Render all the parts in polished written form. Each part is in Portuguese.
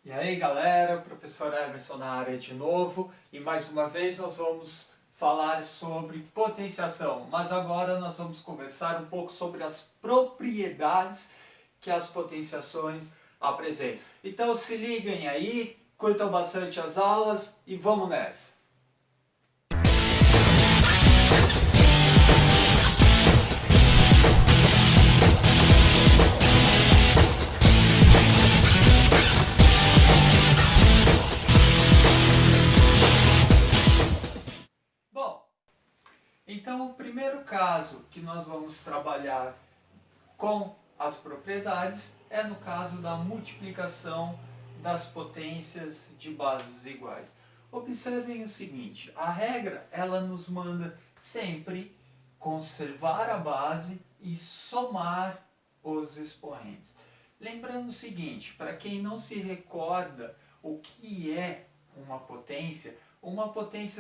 E aí galera, professor Emerson na área de novo, e mais uma vez nós vamos falar sobre potenciação, mas agora nós vamos conversar um pouco sobre as propriedades que as potenciações apresentam. Então se liguem aí, curtam bastante as aulas e vamos nessa! Então, o primeiro caso que nós vamos trabalhar com as propriedades é no caso da multiplicação das potências de bases iguais. Observem o seguinte, a regra ela nos manda sempre conservar a base e somar os expoentes. Lembrando o seguinte, para quem não se recorda o que é uma potência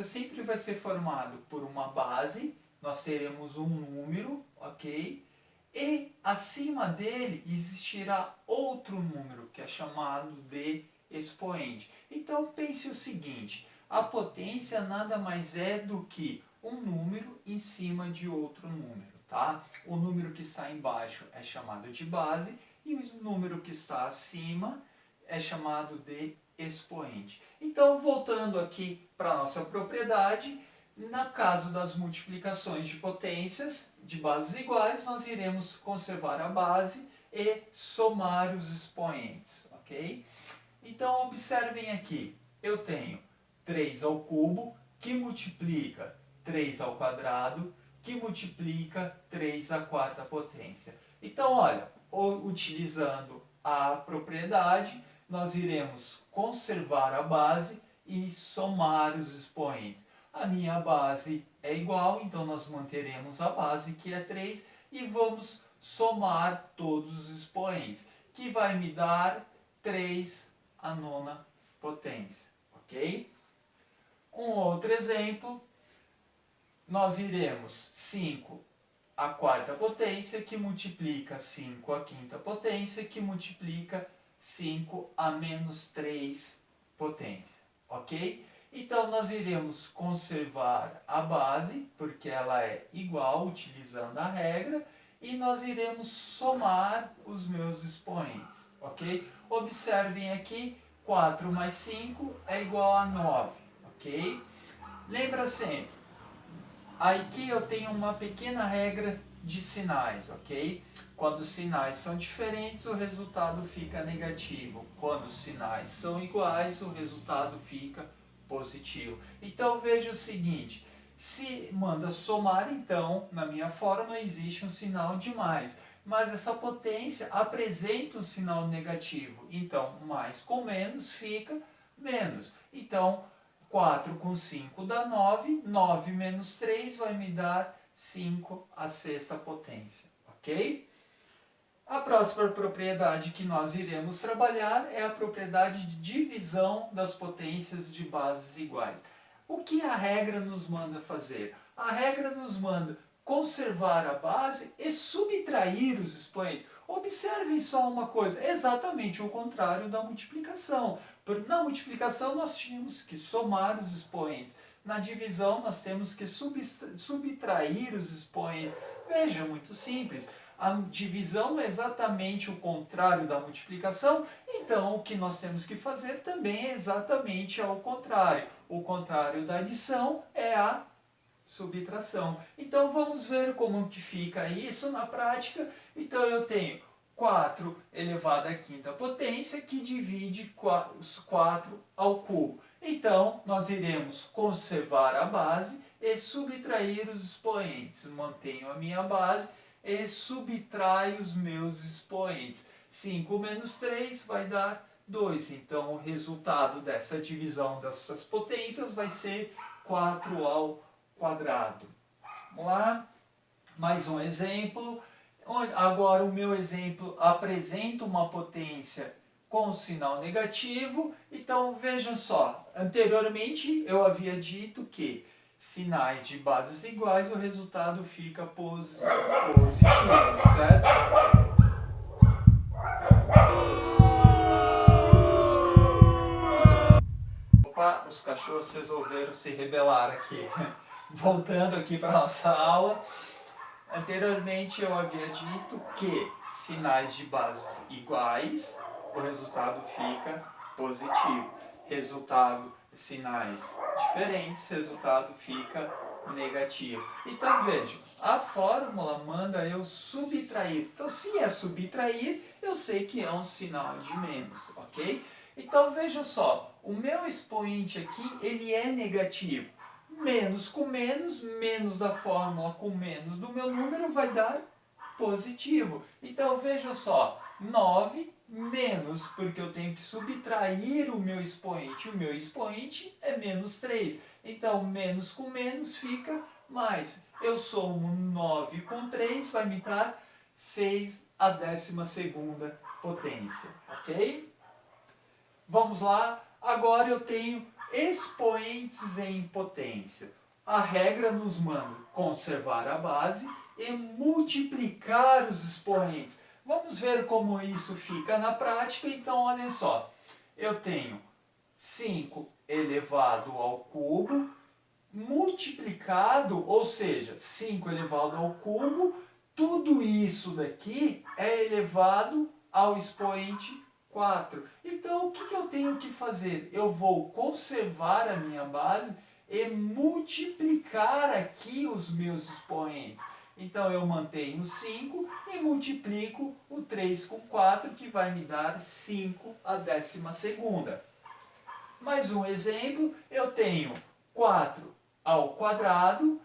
sempre vai ser formado por uma base, nós teremos um número, ok? E acima dele existirá outro número, que é chamado de expoente. Então pense o seguinte, a potência nada mais é do que um número em cima de outro número, tá? O número que está embaixo é chamado de base e o número que está acima é chamado de expoente. Então, voltando aqui para a nossa propriedade, no caso das multiplicações de potências de bases iguais, nós iremos conservar a base e somar os expoentes, ok? Então, observem aqui, eu tenho 3 ao cubo, que multiplica 3 ao quadrado, que multiplica 3 à quarta potência. Então, olha, utilizando a propriedade, nós iremos conservar a base e somar os expoentes. A minha base é igual, então nós manteremos a base, que é 3, e vamos somar todos os expoentes, que vai me dar 3 à nona potência, ok? Um outro exemplo, nós iremos 5 à quarta potência, que multiplica 5 à quinta potência, que multiplica 5 a menos 3 potência, ok? Então, nós iremos conservar a base, porque ela é igual, utilizando a regra, e nós iremos somar os meus expoentes, ok? Observem aqui, 4 mais 5 é igual a 9, ok? Lembra sempre, aqui eu tenho uma pequena regra de sinais, ok? Quando os sinais são diferentes, o resultado fica negativo. Quando os sinais são iguais, o resultado fica positivo. Então veja o seguinte, se manda somar, então na minha fórmula existe um sinal de mais, mas essa potência apresenta um sinal negativo, então mais com menos fica menos. Então 4 com 5 dá 9, 9 menos 3 vai me dar 5 à sexta potência, ok? A próxima propriedade que nós iremos trabalhar é a propriedade de divisão das potências de bases iguais. O que a regra nos manda fazer? A regra nos manda conservar a base e subtrair os expoentes. Observem só uma coisa, é exatamente o contrário da multiplicação. Na multiplicação nós tínhamos que somar os expoentes. Na divisão nós temos que subtrair os expoentes. Veja, muito simples. A divisão é exatamente o contrário da multiplicação, então o que nós temos que fazer também é exatamente ao contrário. O contrário da adição é a subtração. Então vamos ver como que fica isso na prática. Então eu tenho 4 elevado à quinta potência, que divide 4 ao cubo. Então nós iremos conservar a base e subtrair os expoentes. Mantenho a minha base e subtraio os meus expoentes. 5 menos 3 vai dar 2. Então, o resultado dessa divisão dessas potências vai ser 4 ao quadrado. Vamos lá? Mais um exemplo. Agora, o meu exemplo apresenta uma potência com sinal negativo. Então, vejam só. Anteriormente, eu havia dito que sinais de bases iguais, o resultado fica positivo, certo? Opa, os cachorros resolveram se rebelar aqui. Voltando aqui para a nossa aula. Anteriormente eu havia dito que sinais de base iguais, o resultado fica positivo. Sinais diferentes, resultado fica negativo. Então vejam, a fórmula manda eu subtrair. Então se é subtrair, eu sei que é um sinal de menos, ok? Então veja só, o meu expoente aqui, ele é negativo. Menos com menos, menos da fórmula com menos do meu número vai dar positivo. Então veja só, 9 menos, porque eu tenho que subtrair o meu expoente. O meu expoente é menos 3. Então menos com menos fica mais. Eu somo 9 com 3, vai me dar 6 à 12ª potência. Ok? Vamos lá. Agora eu tenho expoentes em potência. A regra nos manda conservar a base e multiplicar os expoentes. Vamos ver como isso fica na prática. Então, olhem só. Eu tenho 5 elevado ao cubo multiplicado, ou seja, 5 elevado ao cubo, tudo isso daqui é elevado ao expoente 4. Então, o que eu tenho que fazer? Eu vou conservar a minha base e multiplicar aqui os meus expoentes. Então, eu mantenho 5 e multiplico o 3 com 4, que vai me dar 5 à 12ª. Mais um exemplo, eu tenho 4 ao quadrado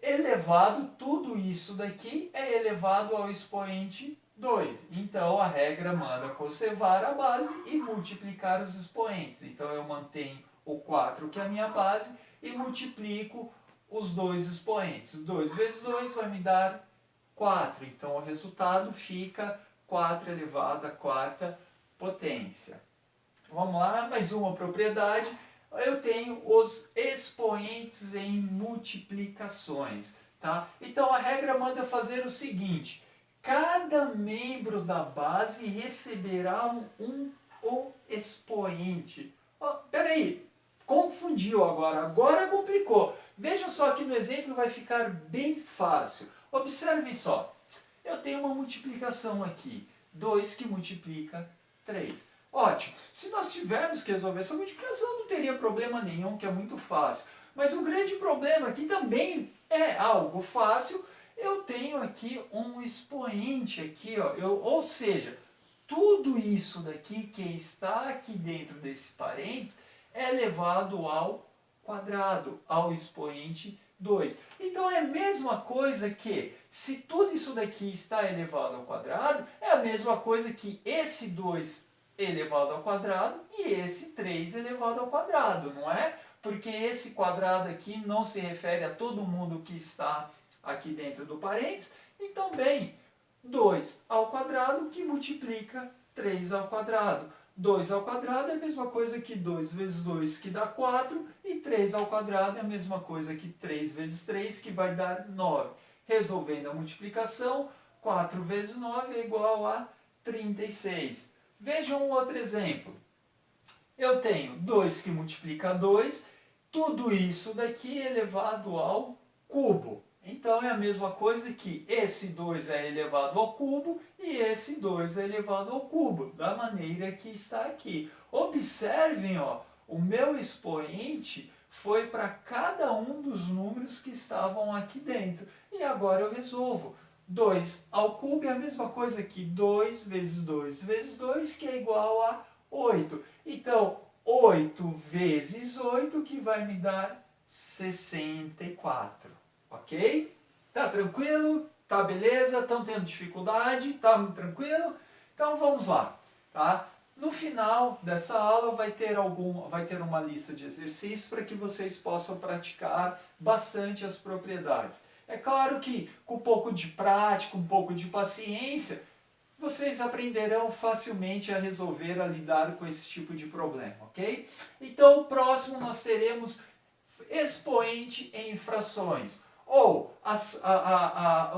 elevado, tudo isso daqui é elevado ao expoente 2. Então, a regra manda conservar a base e multiplicar os expoentes. Então, eu mantenho o 4, que é a minha base, e multiplico os dois expoentes. 2 vezes 2 vai me dar 4. Então, o resultado fica 4 elevado à 4ª potência. Vamos lá, mais uma propriedade. Eu tenho os expoentes em multiplicações. Tá? Então, a regra manda fazer o seguinte. Cada membro da base receberá um expoente. Oh, peraí, confundiu agora complicou. Veja só que no exemplo vai ficar bem fácil. Observe só, eu tenho uma multiplicação aqui, 2 que multiplica 3. Ótimo, se nós tivermos que resolver essa multiplicação não teria problema nenhum, que é muito fácil. Mas o grande problema aqui também é algo fácil. Eu tenho aqui um expoente aqui, ó, ou seja, tudo isso daqui que está aqui dentro desse parênteses é elevado ao quadrado, ao expoente 2. Então é a mesma coisa que, se tudo isso daqui está elevado ao quadrado, é a mesma coisa que esse 2 elevado ao quadrado e esse 3 elevado ao quadrado, não é? Porque esse quadrado aqui não se refere a todo mundo que está aqui dentro do parênteses. Então, bem, 2 ao quadrado que multiplica 3 ao quadrado. 2 ao quadrado é a mesma coisa que 2 vezes 2, que dá 4, e 3 ao quadrado é a mesma coisa que 3 vezes 3, que vai dar 9. Resolvendo a multiplicação, 4 vezes 9 é igual a 36. Vejam um outro exemplo. Eu tenho 2 que multiplica 2, tudo isso daqui é elevado ao cubo. Então é a mesma coisa que esse 2 é elevado ao cubo e esse 2 é elevado ao cubo, da maneira que está aqui. Observem, ó, o meu expoente foi para cada um dos números que estavam aqui dentro. E agora eu resolvo. 2 ao cubo é a mesma coisa que 2 vezes 2 vezes 2, que é igual a 8. Então, 8 vezes 8, que vai me dar 64. Ok? Tá tranquilo? Tá beleza? Estão tendo dificuldade? Tá tranquilo? Então, vamos lá. Tá? No final dessa aula vai ter uma lista de exercícios para que vocês possam praticar bastante as propriedades. É claro que com um pouco de prática, um pouco de paciência, vocês aprenderão facilmente a resolver, a lidar com esse tipo de problema, ok? Então, o próximo nós teremos expoente em frações, ou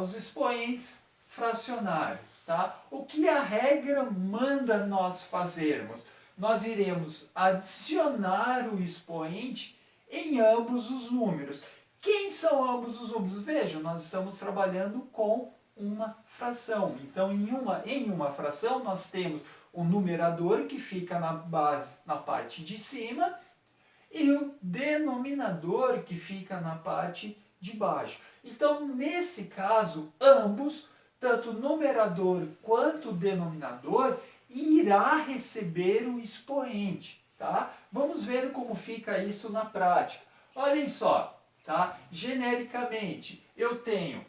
os expoentes fracionários, tá? O que a regra manda nós fazermos? nós iremos adicionar o expoente em ambos os números. Quem são ambos os números? Vejam, nós estamos trabalhando com uma fração. Então, em uma fração, nós temos o numerador que fica na base, na parte de cima, e o denominador que fica na parte de baixo. Então, nesse caso, ambos, tanto o numerador quanto o denominador, irá receber o expoente, tá? Vamos ver como fica isso na prática. Olhem só, tá? Genericamente, eu tenho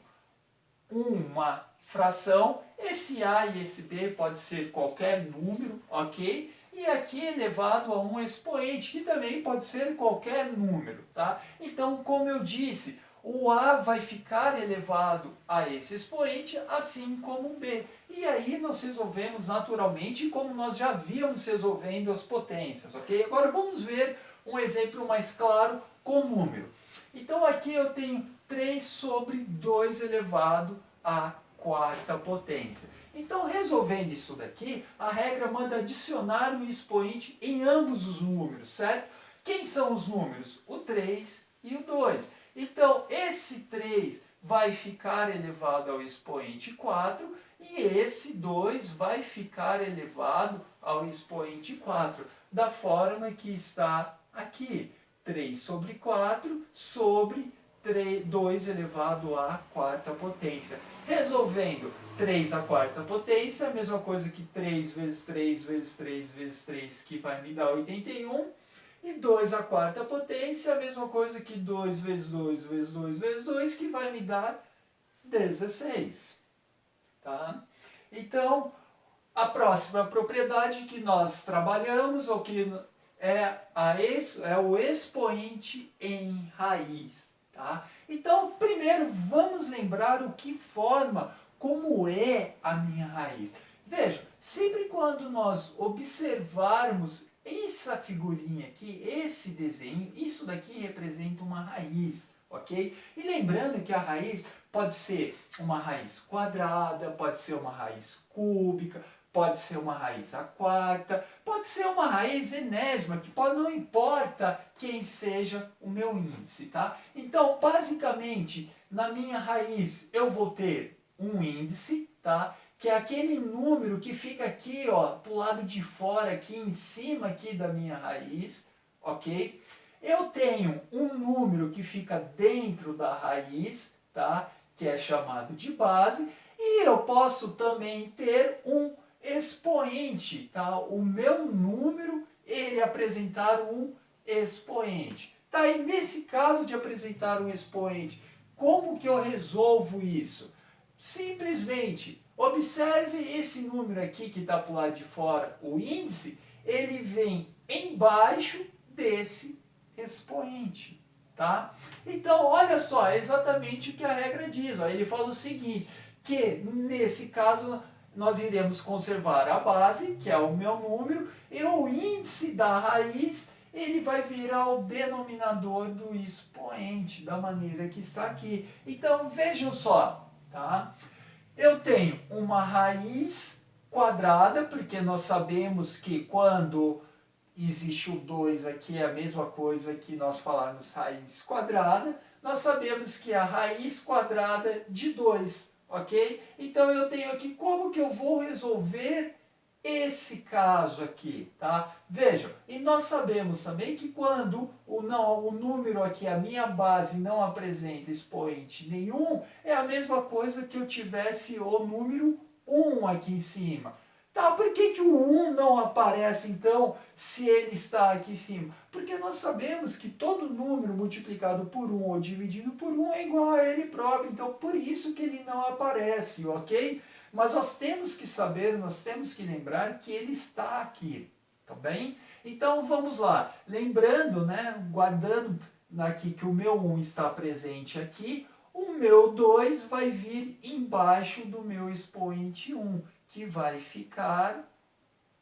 uma fração, esse A e esse B pode ser qualquer número, ok? E aqui elevado a um expoente, que também pode ser qualquer número, tá? Então, como eu disse, o A vai ficar elevado a esse expoente, assim como o B. E aí nós resolvemos naturalmente como nós já víamos resolvendo as potências, ok? Agora vamos ver um exemplo mais claro com número. Então aqui eu tenho 3 sobre 2 elevado à quarta potência. Então, resolvendo isso daqui, a regra manda adicionar o expoente em ambos os números, certo? Quem são os números? O 3 e o 2. Então, esse 3 vai ficar elevado ao expoente 4 e esse 2 vai ficar elevado ao expoente 4, da forma que está aqui. 3 sobre 4 sobre 2 elevado à quarta potência. Resolvendo 3 à quarta potência, a mesma coisa que 3 vezes 3 vezes 3 vezes 3, que vai me dar 81. E 2 à quarta potência, a mesma coisa que 2 vezes 2 vezes 2 vezes 2, que vai me dar 16. Tá? Então, a próxima propriedade que nós trabalhamos, ou que é o expoente em raiz. Tá? Então, primeiro, vamos lembrar o que forma, como é a minha raiz. Veja, sempre quando nós observarmos essa figurinha aqui, esse desenho, isso daqui representa uma raiz, ok? E lembrando que a raiz pode ser uma raiz quadrada, pode ser uma raiz cúbica, pode ser uma raiz à quarta, pode ser uma raiz enésima, que não importa quem seja o meu índice, tá? Então, basicamente, na minha raiz eu vou ter um índice, tá? Que é aquele número que fica aqui, ó, pro lado de fora, aqui em cima aqui da minha raiz, ok? Eu tenho um número que fica dentro da raiz, tá? Que é chamado de base, e eu posso também ter um expoente, tá? O meu número, ele apresentar um expoente. Tá? E nesse caso de apresentar um expoente, como que eu resolvo isso? Simplesmente, observe esse número aqui que está para o lado de fora, o índice, ele vem embaixo desse expoente. Tá? Então, olha só, é exatamente o que a regra diz. Ó. Ele fala o seguinte, que nesse caso nós iremos conservar a base, que é o meu número, e o índice da raiz, ele vai virar o denominador do expoente, da maneira que está aqui. Então, vejam só, tá? Eu tenho uma raiz quadrada, porque nós sabemos que quando existe o 2 aqui, é a mesma coisa que nós falarmos raiz quadrada, nós sabemos que é a raiz quadrada de 2. Ok? Então eu tenho aqui como que eu vou resolver esse caso aqui, tá? Vejam, e nós sabemos também que quando o número aqui, a minha base, não apresenta expoente nenhum, é a mesma coisa que eu tivesse o número 1 aqui em cima. Tá, por que o 1 não aparece, então, se ele está aqui em cima? Porque nós sabemos que todo número multiplicado por 1 ou dividido por 1 é igual a ele próprio. Então, por isso que ele não aparece, ok? Mas nós temos que saber, nós temos que lembrar que ele está aqui, tá bem? Então, vamos lá. Lembrando, né, guardando aqui que o meu 1 está presente aqui, o meu 2 vai vir embaixo do meu expoente 1. Que vai ficar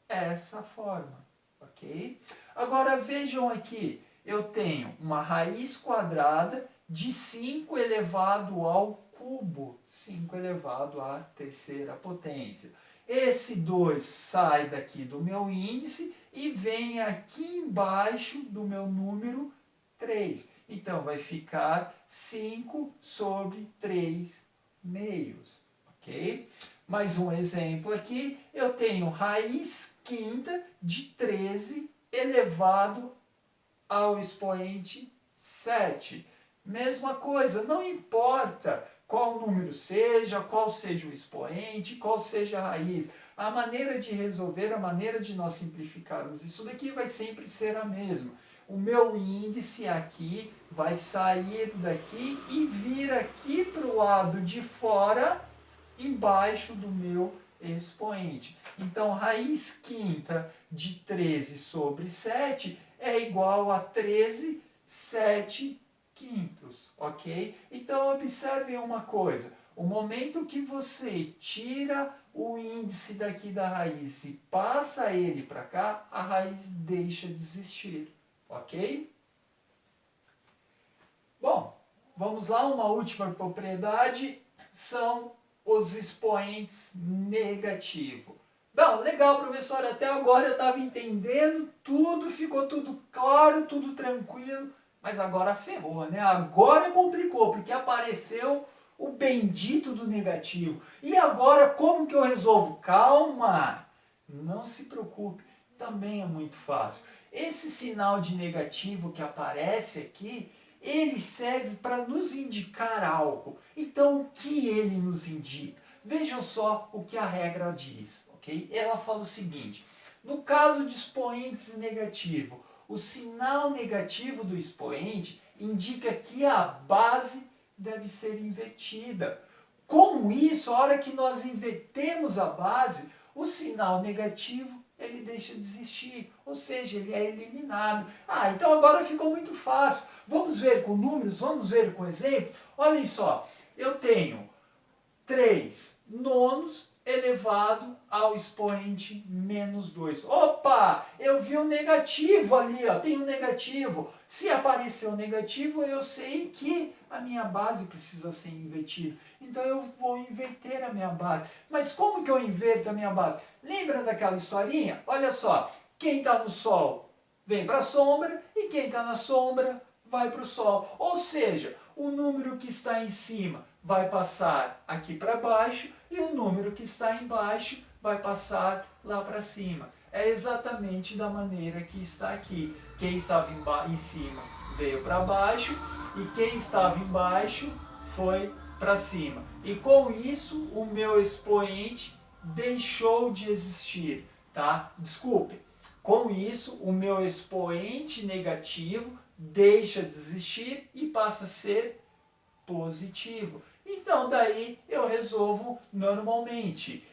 essa forma, ok? Agora vejam aqui, eu tenho uma raiz quadrada de 5 elevado ao cubo, 5 elevado à terceira potência. Esse 2 sai daqui do meu índice e vem aqui embaixo do meu número 3. Então, vai ficar 5 sobre 3 meios, ok? Mais um exemplo aqui, eu tenho raiz quinta de 13 elevado ao expoente 7. Mesma coisa, não importa qual número seja, qual seja o expoente, qual seja a raiz. A maneira de resolver, a maneira de nós simplificarmos isso daqui vai sempre ser a mesma. O meu índice aqui vai sair daqui e vir aqui para o lado de fora, embaixo do meu expoente. Então, raiz quinta de 13 sobre 7 é igual a 13 7 quintos, ok? Então, observem uma coisa. O momento que você tira o índice daqui da raiz e passa ele para cá, a raiz deixa de existir, ok? Bom, vamos lá, uma última propriedade são os expoentes negativos. Bom, legal, professor, até agora eu estava entendendo tudo, ficou tudo claro, tudo tranquilo, mas agora ferrou, né? Agora complicou, porque apareceu o bendito do negativo. E agora como que eu resolvo? Calma, não se preocupe, também é muito fácil. Esse sinal de negativo que aparece aqui, ele serve para nos indicar algo. Então, o que ele nos indica? Vejam só o que a regra diz, ok? Ela fala o seguinte, no caso de expoentes negativos, o sinal negativo do expoente indica que a base deve ser invertida. Com isso, a hora que nós invertemos a base, o sinal negativo ele deixa de existir, ou seja, ele é eliminado. Então agora ficou muito fácil. Vamos ver com números, vamos ver com exemplo. Olhem só, eu tenho 3 nonos elevado ao expoente menos 2. Opa, eu vi um negativo ali, ó, tem um negativo. Se aparecer um negativo, eu sei que a minha base precisa ser invertida. Então eu vou inverter a minha base. Mas como que eu inverto a minha base? Lembra daquela historinha? Olha só, quem está no sol vem para a sombra e quem está na sombra vai para o sol. Ou seja, o número que está em cima vai passar aqui para baixo e o número que está embaixo vai passar lá para cima. É exatamente da maneira que está aqui. Quem estava em cima veio para baixo e quem estava embaixo foi para cima. E com isso o meu expoente deixou de existir, tá? Desculpe. Com isso o meu expoente negativo deixa de existir e passa a ser positivo. Então daí eu resolvo normalmente.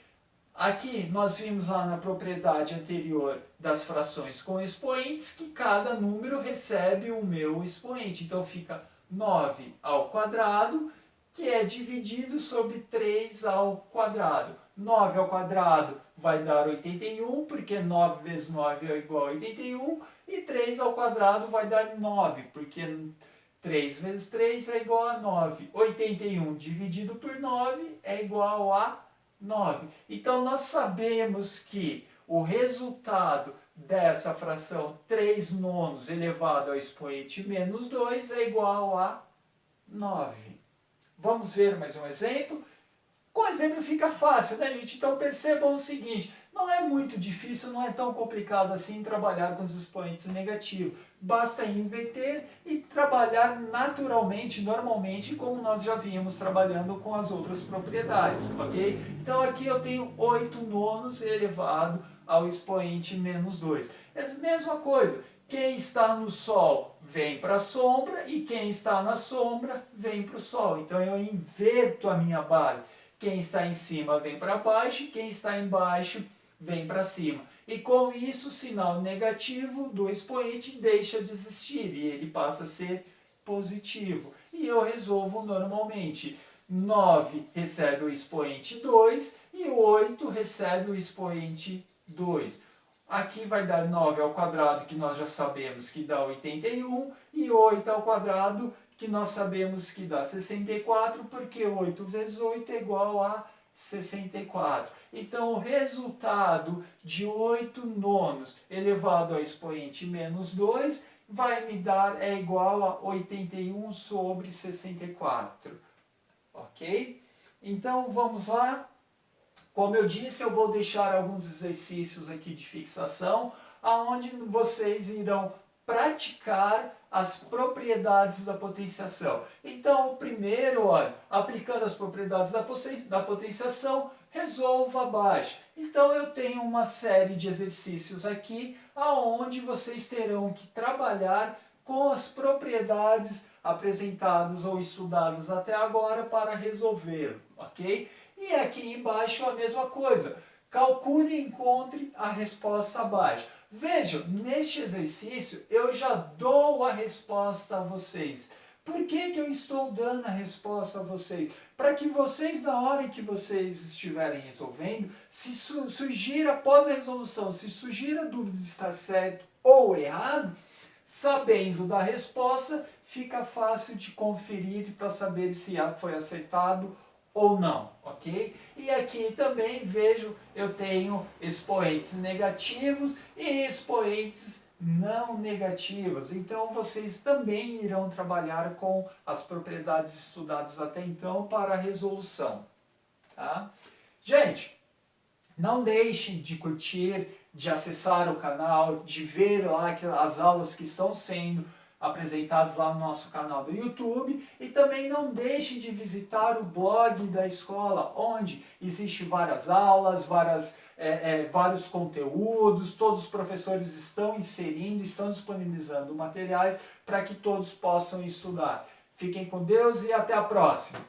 Aqui nós vimos lá na propriedade anterior das frações com expoentes que cada número recebe o meu expoente. Então fica 9 ao quadrado, que é dividido sobre 3 ao quadrado. 9 ao quadrado vai dar 81, porque 9 vezes 9 é igual a 81, e 3 ao quadrado vai dar 9, porque 3 vezes 3 é igual a 9. 81 dividido por 9 é igual a 9. Então, nós sabemos que o resultado dessa fração 3 nonos elevado ao expoente menos 2 é igual a 9. Vamos ver mais um exemplo? Com o exemplo fica fácil, né, gente? Então, percebam o seguinte, não é muito difícil, não é tão complicado assim trabalhar com os expoentes negativos. Basta inverter e trabalhar naturalmente, normalmente, como nós já vimos trabalhando com as outras propriedades, ok? Então aqui eu tenho 8 nonos elevado ao expoente menos 2. É a mesma coisa, quem está no Sol vem para a sombra e quem está na sombra vem para o Sol. Então eu inverto a minha base. Quem está em cima vem para baixo, quem está embaixo vem para cima. E com isso, o sinal negativo do expoente deixa de existir e ele passa a ser positivo. E eu resolvo normalmente. 9 recebe o expoente 2 e o 8 recebe o expoente 2. Aqui vai dar 9 ao quadrado, que nós já sabemos que dá 81, e 8 ao quadrado, que nós sabemos que dá 64, porque 8 vezes 8 é igual a 64. Então, o resultado de 8/9 elevado ao expoente menos 2 vai me dar, é igual a 81 sobre 64. Ok? Então, vamos lá. Como eu disse, eu vou deixar alguns exercícios aqui de fixação, aonde vocês irão praticar as propriedades da potenciação. Então, o primeiro, olha, aplicando as propriedades da potenciação, resolva abaixo. Então, eu tenho uma série de exercícios aqui, aonde vocês terão que trabalhar com as propriedades apresentadas ou estudadas até agora para resolvê-lo, ok? E aqui embaixo a mesma coisa. Calcule e encontre a resposta abaixo. Vejam, neste exercício eu já dou a resposta a vocês. Por que eu estou dando a resposta a vocês? Para que vocês, na hora em que vocês estiverem resolvendo, se surgir após a resolução, se surgir a dúvida de estar certo ou errado, sabendo da resposta, fica fácil de conferir para saber se foi acertado ou não, ok? E aqui também vejo, eu tenho expoentes negativos e expoentes não negativos. Então, vocês também irão trabalhar com as propriedades estudadas até então para a resolução, tá? Gente, não deixem de curtir, de acessar o canal, de ver lá as aulas que estão sendo apresentadas lá no nosso canal do YouTube, e também não deixem de visitar o blog da escola, onde existe várias aulas, vários conteúdos, todos os professores estão inserindo, estão disponibilizando materiais para que todos possam estudar. Fiquem com Deus e até a próxima!